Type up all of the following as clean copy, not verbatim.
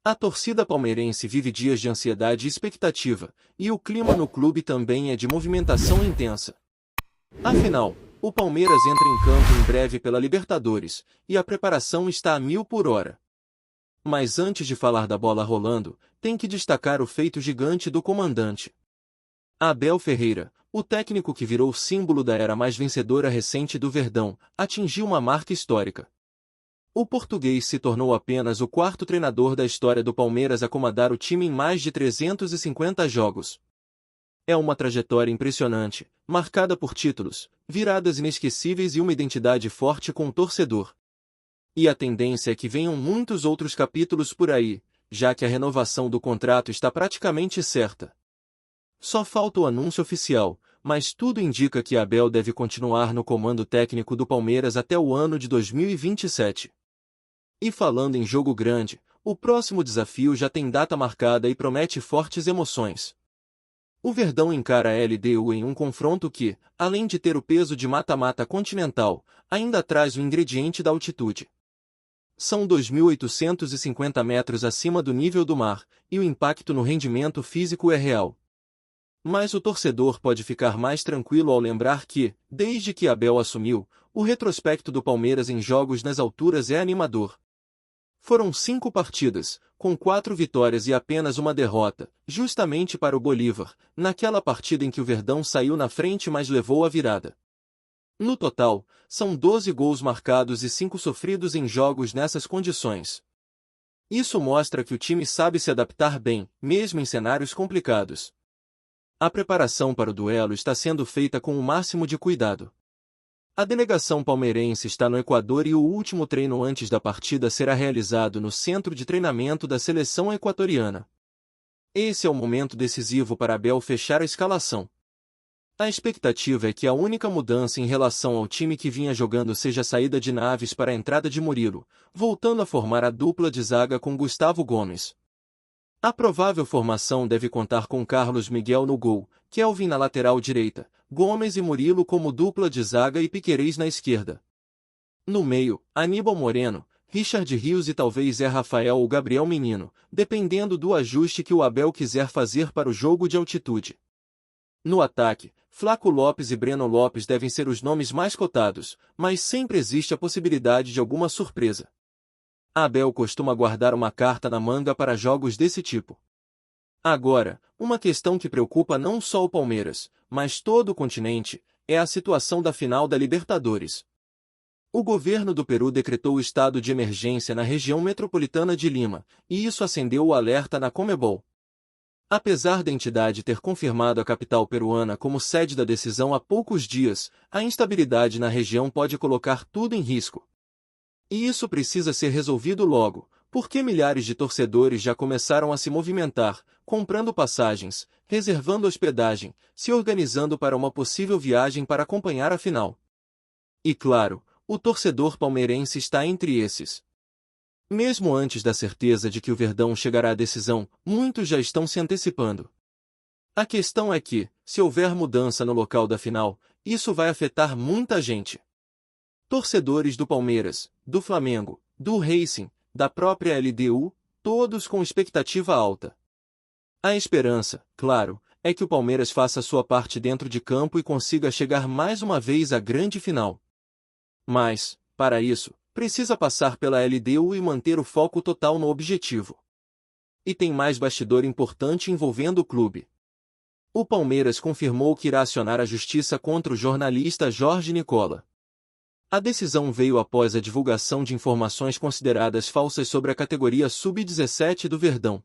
A torcida palmeirense vive dias de ansiedade e expectativa, e o clima no clube também é de movimentação intensa. Afinal, o Palmeiras entra em campo em breve pela Libertadores, e a preparação está a 1000 por hora. Mas antes de falar da bola rolando, tem que destacar o feito gigante do comandante. Abel Ferreira, o técnico que virou símbolo da era mais vencedora recente do Verdão, atingiu uma marca histórica. O português se tornou apenas o quarto treinador da história do Palmeiras a comandar o time em mais de 350 jogos. É uma trajetória impressionante, marcada por títulos, viradas inesquecíveis e uma identidade forte com o torcedor. E a tendência é que venham muitos outros capítulos por aí, já que a renovação do contrato está praticamente certa. Só falta o anúncio oficial, mas tudo indica que Abel deve continuar no comando técnico do Palmeiras até o ano de 2027. E falando em jogo grande, o próximo desafio já tem data marcada e promete fortes emoções. O Verdão encara a LDU em um confronto que, além de ter o peso de mata-mata continental, ainda traz o ingrediente da altitude. São 2.850 metros acima do nível do mar, e o impacto no rendimento físico é real. Mas o torcedor pode ficar mais tranquilo ao lembrar que, desde que Abel assumiu, o retrospecto do Palmeiras em jogos nas alturas é animador. Foram 5 partidas, com 4 vitórias e apenas uma derrota, justamente para o Bolívar, naquela partida em que o Verdão saiu na frente mas levou a virada. No total, são 12 gols marcados e 5 sofridos em jogos nessas condições. Isso mostra que o time sabe se adaptar bem, mesmo em cenários complicados. A preparação para o duelo está sendo feita com o máximo de cuidado. A delegação palmeirense está no Equador e o último treino antes da partida será realizado no centro de treinamento da seleção equatoriana. Esse é o momento decisivo para Abel fechar a escalação. A expectativa é que a única mudança em relação ao time que vinha jogando seja a saída de Naves para a entrada de Murilo, voltando a formar a dupla de zaga com Gustavo Gomes. A provável formação deve contar com Carlos Miguel no gol, Kelvin na lateral direita, Gomes e Murilo como dupla de zaga e Piquerez na esquerda. No meio, Aníbal Moreno, Richard Rios e talvez Zé Rafael ou Gabriel Menino, dependendo do ajuste que o Abel quiser fazer para o jogo de altitude. No ataque, Flaco Lopes e Breno Lopes devem ser os nomes mais cotados, mas sempre existe a possibilidade de alguma surpresa. Abel costuma guardar uma carta na manga para jogos desse tipo. Agora, uma questão que preocupa não só o Palmeiras, mas todo o continente, é a situação da final da Libertadores. O governo do Peru decretou o estado de emergência na região metropolitana de Lima, e isso acendeu o alerta na Conmebol. Apesar da entidade ter confirmado a capital peruana como sede da decisão há poucos dias, a instabilidade na região pode colocar tudo em risco. E isso precisa ser resolvido logo, porque milhares de torcedores já começaram a se movimentar, comprando passagens, reservando hospedagem, se organizando para uma possível viagem para acompanhar a final. E claro, o torcedor palmeirense está entre esses. Mesmo antes da certeza de que o Verdão chegará à decisão, muitos já estão se antecipando. A questão é que, se houver mudança no local da final, isso vai afetar muita gente. Torcedores do Palmeiras, do Flamengo, do Racing, da própria LDU, todos com expectativa alta. A esperança, claro, é que o Palmeiras faça sua parte dentro de campo e consiga chegar mais uma vez à grande final. Mas, para isso, precisa passar pela LDU e manter o foco total no objetivo. E tem mais bastidor importante envolvendo o clube. O Palmeiras confirmou que irá acionar a justiça contra o jornalista Jorge Nicola. A decisão veio após a divulgação de informações consideradas falsas sobre a categoria Sub-17 do Verdão.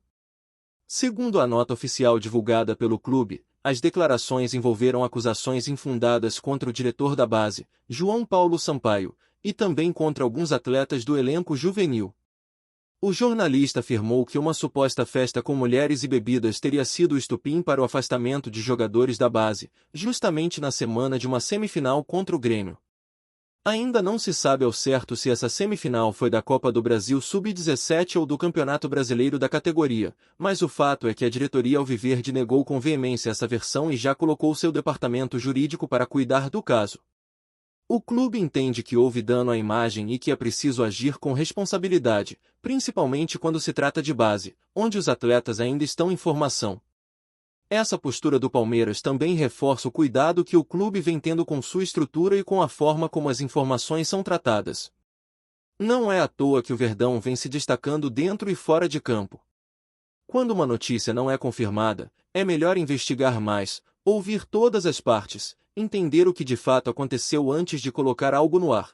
Segundo a nota oficial divulgada pelo clube, as declarações envolveram acusações infundadas contra o diretor da base, João Paulo Sampaio, e também contra alguns atletas do elenco juvenil. O jornalista afirmou que uma suposta festa com mulheres e bebidas teria sido o estopim para o afastamento de jogadores da base, justamente na semana de uma semifinal contra o Grêmio. Ainda não se sabe ao certo se essa semifinal foi da Copa do Brasil Sub-17 ou do Campeonato Brasileiro da categoria, mas o fato é que a diretoria Alviverde negou com veemência essa versão e já colocou seu departamento jurídico para cuidar do caso. O clube entende que houve dano à imagem e que é preciso agir com responsabilidade, principalmente quando se trata de base, onde os atletas ainda estão em formação. Essa postura do Palmeiras também reforça o cuidado que o clube vem tendo com sua estrutura e com a forma como as informações são tratadas. Não é à toa que o Verdão vem se destacando dentro e fora de campo. Quando uma notícia não é confirmada, é melhor investigar mais, ouvir todas as partes, entender o que de fato aconteceu antes de colocar algo no ar.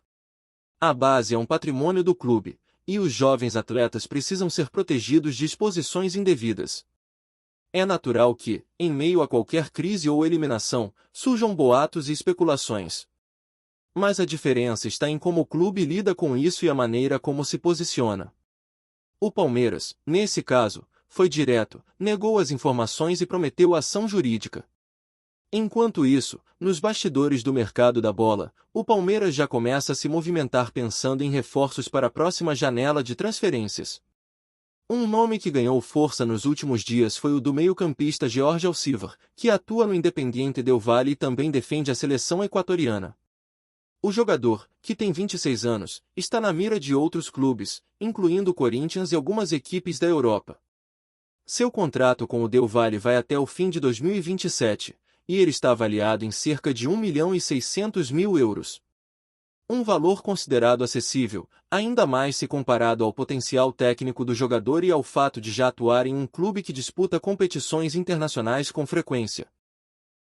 A base é um patrimônio do clube, e os jovens atletas precisam ser protegidos de exposições indevidas. É natural que, em meio a qualquer crise ou eliminação, surjam boatos e especulações. Mas a diferença está em como o clube lida com isso e a maneira como se posiciona. O Palmeiras, nesse caso, foi direto, negou as informações e prometeu ação jurídica. Enquanto isso, nos bastidores do mercado da bola, o Palmeiras já começa a se movimentar pensando em reforços para a próxima janela de transferências. Um nome que ganhou força nos últimos dias foi o do meio-campista Jorge Alcivar, que atua no Independiente Del Valle e também defende a seleção equatoriana. O jogador, que tem 26 anos, está na mira de outros clubes, incluindo o Corinthians e algumas equipes da Europa. Seu contrato com o Del Valle vai até o fim de 2027, e ele está avaliado em cerca de 1.600.000 euros. Um valor considerado acessível, ainda mais se comparado ao potencial técnico do jogador e ao fato de já atuar em um clube que disputa competições internacionais com frequência.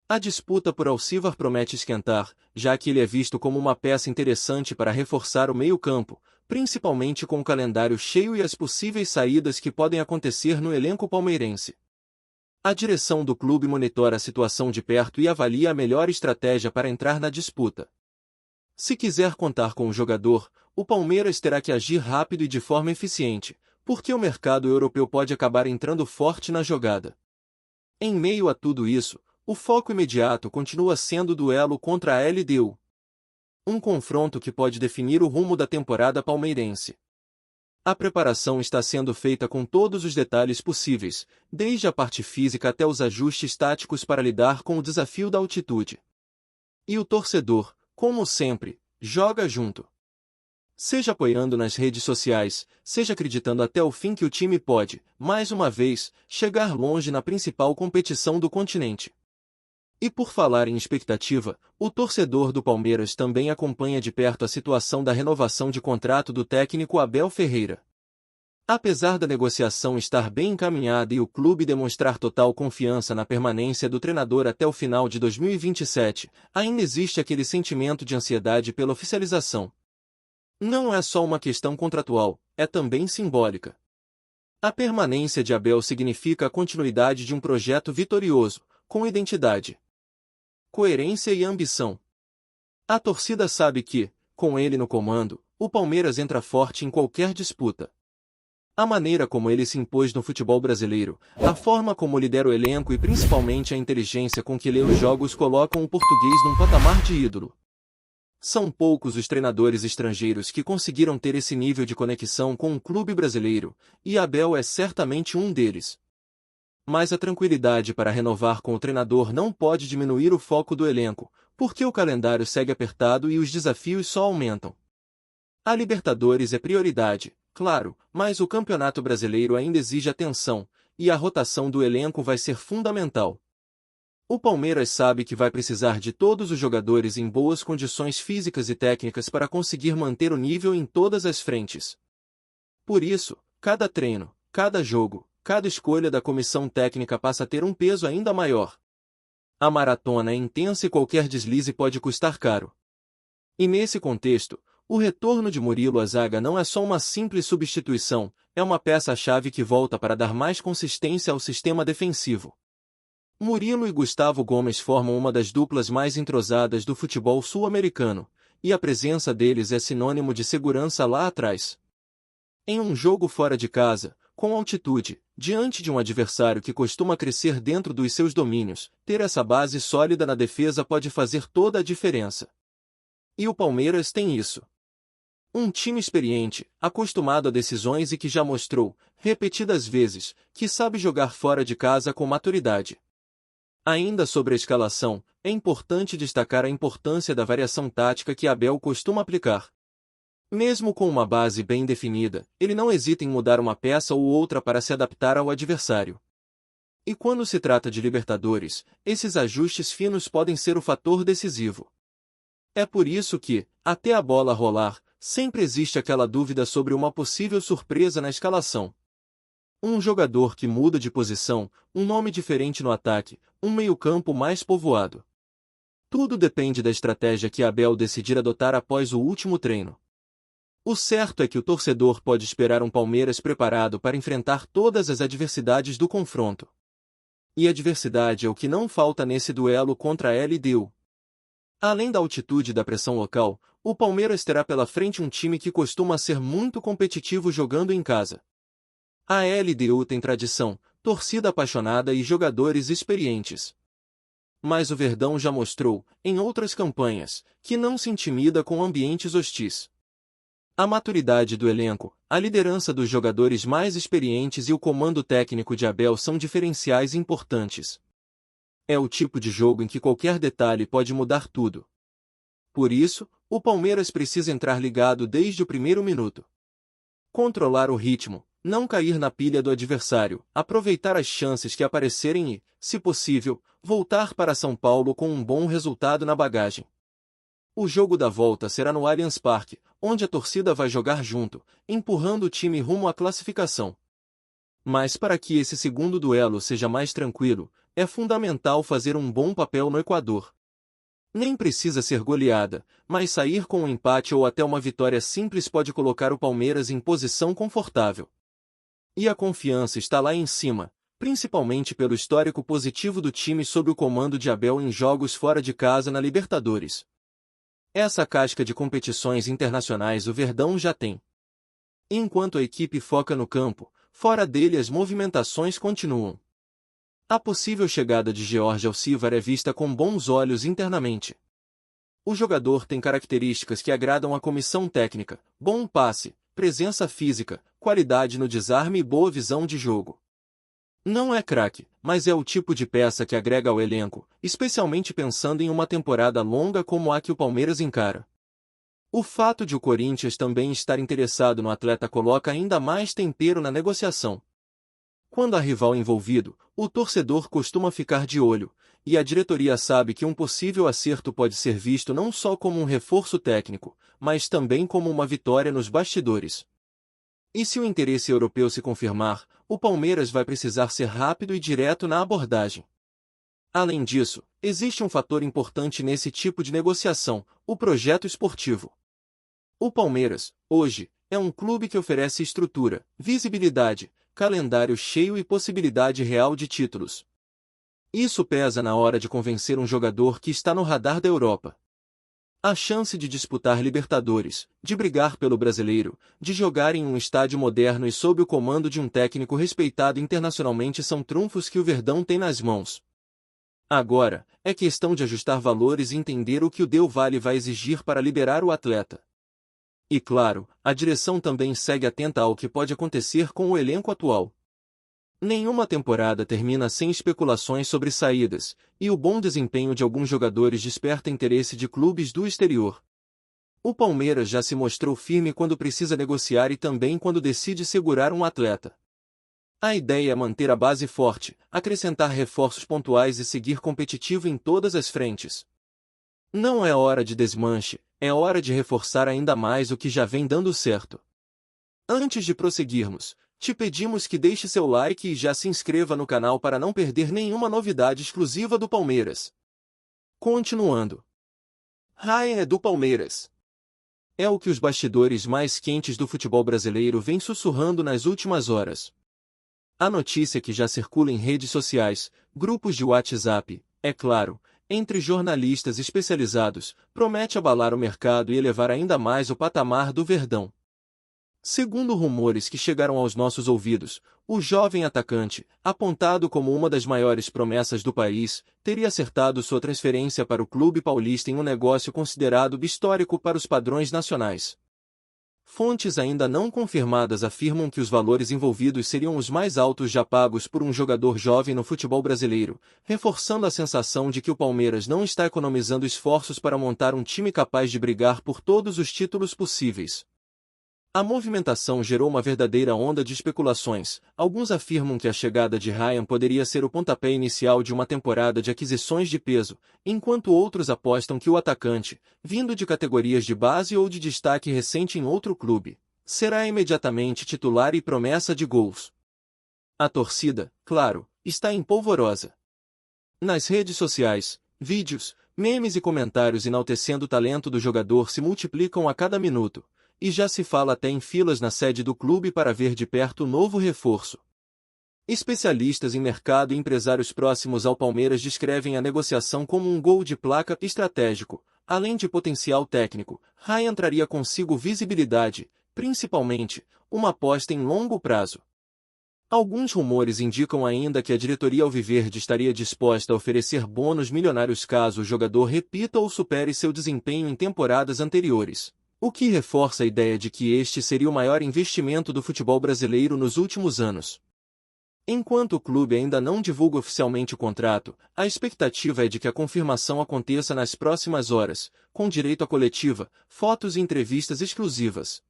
A disputa por Alcivar promete esquentar, já que ele é visto como uma peça interessante para reforçar o meio-campo, principalmente com o calendário cheio e as possíveis saídas que podem acontecer no elenco palmeirense. A direção do clube monitora a situação de perto e avalia a melhor estratégia para entrar na disputa. Se quiser contar com o jogador, o Palmeiras terá que agir rápido e de forma eficiente, porque o mercado europeu pode acabar entrando forte na jogada. Em meio a tudo isso, o foco imediato continua sendo o duelo contra a LDU. Um confronto que pode definir o rumo da temporada palmeirense. A preparação está sendo feita com todos os detalhes possíveis, desde a parte física até os ajustes táticos para lidar com o desafio da altitude. E o torcedor, como sempre, joga junto. Seja apoiando nas redes sociais, seja acreditando até o fim que o time pode, mais uma vez, chegar longe na principal competição do continente. E por falar em expectativa, o torcedor do Palmeiras também acompanha de perto a situação da renovação de contrato do técnico Abel Ferreira. Apesar da negociação estar bem encaminhada e o clube demonstrar total confiança na permanência do treinador até o final de 2027, ainda existe aquele sentimento de ansiedade pela oficialização. Não é só uma questão contratual, é também simbólica. A permanência de Abel significa a continuidade de um projeto vitorioso, com identidade, coerência e ambição. A torcida sabe que, com ele no comando, o Palmeiras entra forte em qualquer disputa. A maneira como ele se impôs no futebol brasileiro, a forma como lidera o elenco e principalmente a inteligência com que lê os jogos colocam o português num patamar de ídolo. São poucos os treinadores estrangeiros que conseguiram ter esse nível de conexão com um clube brasileiro, e Abel é certamente um deles. Mas a tranquilidade para renovar com o treinador não pode diminuir o foco do elenco, porque o calendário segue apertado e os desafios só aumentam. A Libertadores é prioridade, claro, mas o Campeonato Brasileiro ainda exige atenção, e a rotação do elenco vai ser fundamental. O Palmeiras sabe que vai precisar de todos os jogadores em boas condições físicas e técnicas para conseguir manter o nível em todas as frentes. Por isso, cada treino, cada jogo, cada escolha da comissão técnica passa a ter um peso ainda maior. A maratona é intensa e qualquer deslize pode custar caro. E nesse contexto, o retorno de Murilo à zaga não é só uma simples substituição, é uma peça-chave que volta para dar mais consistência ao sistema defensivo. Murilo e Gustavo Gomes formam uma das duplas mais entrosadas do futebol sul-americano, e a presença deles é sinônimo de segurança lá atrás. Em um jogo fora de casa, com altitude, diante de um adversário que costuma crescer dentro dos seus domínios, ter essa base sólida na defesa pode fazer toda a diferença. E o Palmeiras tem isso. Um time experiente, acostumado a decisões e que já mostrou, repetidas vezes, que sabe jogar fora de casa com maturidade. Ainda sobre a escalação, é importante destacar a importância da variação tática que Abel costuma aplicar. Mesmo com uma base bem definida, ele não hesita em mudar uma peça ou outra para se adaptar ao adversário. E quando se trata de Libertadores, esses ajustes finos podem ser o fator decisivo. É por isso que, até a bola rolar, sempre existe aquela dúvida sobre uma possível surpresa na escalação. Um jogador que muda de posição, um nome diferente no ataque, um meio-campo mais povoado. Tudo depende da estratégia que Abel decidir adotar após o último treino. O certo é que o torcedor pode esperar um Palmeiras preparado para enfrentar todas as adversidades do confronto. E adversidade é o que não falta nesse duelo contra a LDU. Além da altitude e da pressão local, o Palmeiras terá pela frente um time que costuma ser muito competitivo jogando em casa. A LDU tem tradição, torcida apaixonada e jogadores experientes. Mas o Verdão já mostrou, em outras campanhas, que não se intimida com ambientes hostis. A maturidade do elenco, a liderança dos jogadores mais experientes e o comando técnico de Abel são diferenciais importantes. É o tipo de jogo em que qualquer detalhe pode mudar tudo. Por isso, o Palmeiras precisa entrar ligado desde o primeiro minuto. Controlar o ritmo, não cair na pilha do adversário, aproveitar as chances que aparecerem e, se possível, voltar para São Paulo com um bom resultado na bagagem. O jogo da volta será no Allianz Parque, onde a torcida vai jogar junto, empurrando o time rumo à classificação. Mas para que esse segundo duelo seja mais tranquilo, é fundamental fazer um bom papel no Equador. Nem precisa ser goleada, mas sair com um empate ou até uma vitória simples pode colocar o Palmeiras em posição confortável. E a confiança está lá em cima, principalmente pelo histórico positivo do time sob o comando de Abel em jogos fora de casa na Libertadores. Essa casca de competições internacionais o Verdão já tem. Enquanto a equipe foca no campo, fora dele as movimentações continuam. A possível chegada de George Alcivar é vista com bons olhos internamente. O jogador tem características que agradam à comissão técnica, bom passe, presença física, qualidade no desarme e boa visão de jogo. Não é craque, mas é o tipo de peça que agrega ao elenco, especialmente pensando em uma temporada longa como a que o Palmeiras encara. O fato de o Corinthians também estar interessado no atleta coloca ainda mais tempero na negociação. Quando há rival envolvido, o torcedor costuma ficar de olho, e a diretoria sabe que um possível acerto pode ser visto não só como um reforço técnico, mas também como uma vitória nos bastidores. E se o interesse europeu se confirmar, o Palmeiras vai precisar ser rápido e direto na abordagem. Além disso, existe um fator importante nesse tipo de negociação, o projeto esportivo. O Palmeiras, hoje, é um clube que oferece estrutura, visibilidade, calendário cheio e possibilidade real de títulos. Isso pesa na hora de convencer um jogador que está no radar da Europa. A chance de disputar Libertadores, de brigar pelo Brasileiro, de jogar em um estádio moderno e sob o comando de um técnico respeitado internacionalmente são trunfos que o Verdão tem nas mãos. Agora, é questão de ajustar valores e entender o que o Del Valle vai exigir para liberar o atleta. E claro, a direção também segue atenta ao que pode acontecer com o elenco atual. Nenhuma temporada termina sem especulações sobre saídas, e o bom desempenho de alguns jogadores desperta interesse de clubes do exterior. O Palmeiras já se mostrou firme quando precisa negociar e também quando decide segurar um atleta. A ideia é manter a base forte, acrescentar reforços pontuais e seguir competitivo em todas as frentes. Não é hora de desmanche, é hora de reforçar ainda mais o que já vem dando certo. Antes de prosseguirmos, te pedimos que deixe seu like e já se inscreva no canal para não perder nenhuma novidade exclusiva do Palmeiras. Continuando. Raia é do Palmeiras. É o que os bastidores mais quentes do futebol brasileiro vêm sussurrando nas últimas horas. A notícia que já circula em redes sociais, grupos de WhatsApp, é claro, entre jornalistas especializados, promete abalar o mercado e elevar ainda mais o patamar do Verdão. Segundo rumores que chegaram aos nossos ouvidos, o jovem atacante, apontado como uma das maiores promessas do país, teria acertado sua transferência para o clube paulista em um negócio considerado histórico para os padrões nacionais. Fontes ainda não confirmadas afirmam que os valores envolvidos seriam os mais altos já pagos por um jogador jovem no futebol brasileiro, reforçando a sensação de que o Palmeiras não está economizando esforços para montar um time capaz de brigar por todos os títulos possíveis. A movimentação gerou uma verdadeira onda de especulações. Alguns afirmam que a chegada de Ryan poderia ser o pontapé inicial de uma temporada de aquisições de peso, enquanto outros apostam que o atacante, vindo de categorias de base ou de destaque recente em outro clube, será imediatamente titular e promessa de gols. A torcida, claro, está em polvorosa. Nas redes sociais, vídeos, memes e comentários enaltecendo o talento do jogador se multiplicam a cada minuto. E já se fala até em filas na sede do clube para ver de perto o novo reforço. Especialistas em mercado e empresários próximos ao Palmeiras descrevem a negociação como um gol de placa estratégico. Além de potencial técnico, Ryan traria consigo visibilidade, principalmente, uma aposta em longo prazo. Alguns rumores indicam ainda que a diretoria alviverde estaria disposta a oferecer bônus milionários caso o jogador repita ou supere seu desempenho em temporadas anteriores. O que reforça a ideia de que este seria o maior investimento do futebol brasileiro nos últimos anos. Enquanto o clube ainda não divulga oficialmente o contrato, a expectativa é de que a confirmação aconteça nas próximas horas, com direito à coletiva, fotos e entrevistas exclusivas.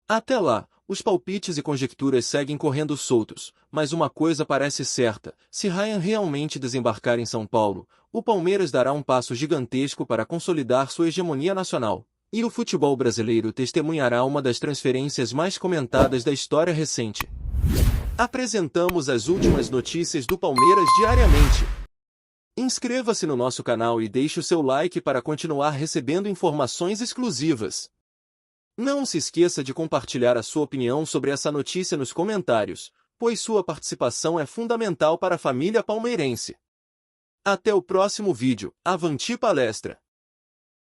Até lá, os palpites e conjecturas seguem correndo soltos, mas uma coisa parece certa: se Ryan realmente desembarcar em São Paulo, o Palmeiras dará um passo gigantesco para consolidar sua hegemonia nacional. E o futebol brasileiro testemunhará uma das transferências mais comentadas da história recente. Apresentamos as últimas notícias do Palmeiras diariamente. Inscreva-se no nosso canal e deixe o seu like para continuar recebendo informações exclusivas. Não se esqueça de compartilhar a sua opinião sobre essa notícia nos comentários, pois sua participação é fundamental para a família palmeirense. Até o próximo vídeo. Avante palestra!